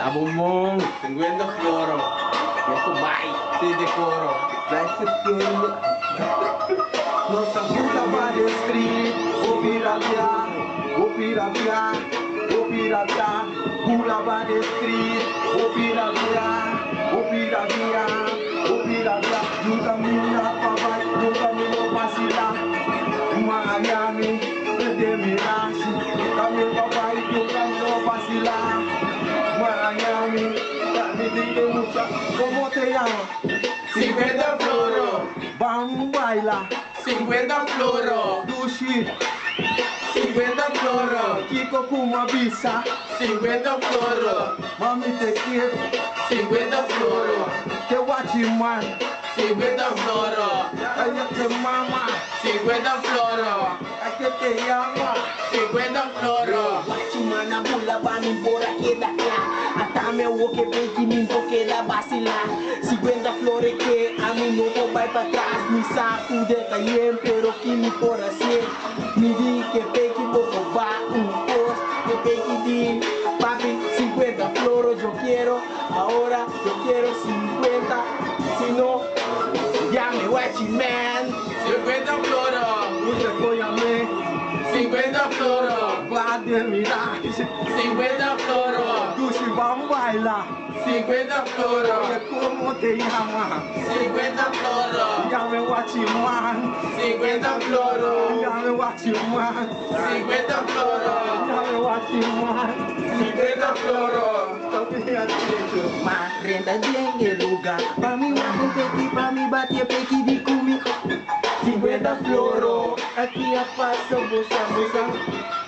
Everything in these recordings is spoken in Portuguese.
Abumong, 50 floro. Ito bay, si decoro. Dai se tiene. Nossa puta vai de street, o pirapia, o pirapia, o pirapia, pula vai de street, o pirapia, o pirapia, o pirapia, nunca me papai, nunca me lo vacila, Miami, de Mirage, nunca me papai, nunca me lo vacila, Miami, me diga mucha, ¿cómo te llamas? 50 floro, Vamos bailar. 50 floro, Dushi, 50 floro, Kiko Kuma Bisa, 50 floro, Mami te quiero, 50 floro, te guachiman, 50 floro, ella te mama, 50 floro, a que te llama, 50 floro. Chimana bula bani bora queda clara. Hasta me hubo que ver que mi queda vacilar. 50 flores que a mí no voy para atrás. Mi saco de cayen, pero que mi corazón. Mi di que pequi poco va un post. Que pequi di, papi, 50 flores yo quiero. Ahora yo quiero 50. Si no, ya me guachiman. 50 floro, usted cóllame, 50 floro, va de mirar, 50 floro, Dushi, vamos bailar, 50 floro, ¿cómo te llamas? 50 floro, Llame guachiman, 50 floro, llame guachiman, 50 floro, llame guachiman, 50 floro. Mas renta bien el lugar. Pa' mi bajo pequi, pa' mi bate pequi di kumi. 50 floro, aquí a paso bosa bosa.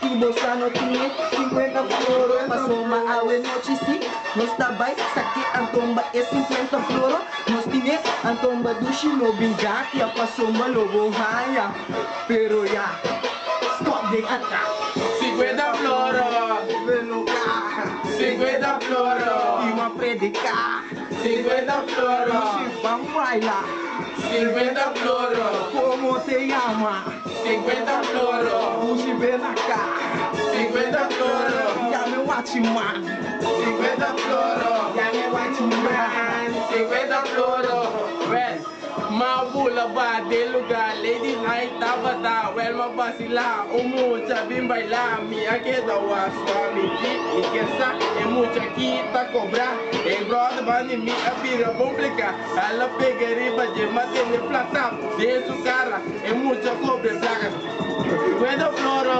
Y bosa no tiene 50 floro. Paso ma awe noche sí. Nos tabay, saque antomba es 50 floro. Nos tiene antomba dushi no binga. Y a paso ma lobo haya. Pero ya, stop de atrás. 50 floro, Ven acá, 50 floro, y me predicar, 50 floro, Dushi, vamos bailar, 50 floro, ¿cómo te llamas? 50 floro, Dushi, ven acá, 50 floro, llame guachiman, 50 floro, llame guachiman. 50 floro. Well, mabula ba de lugar, lady night tabata, well mabasila, mucha bim baila, mi aqueda wa swami ki, mi kesa, e mucha kita cobra, e brother bani mi apira complica, ala pegariba de matene plata, de su cara, e mucha cobre placa. 50 floro,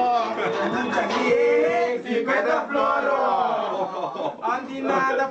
50 floro, andi nada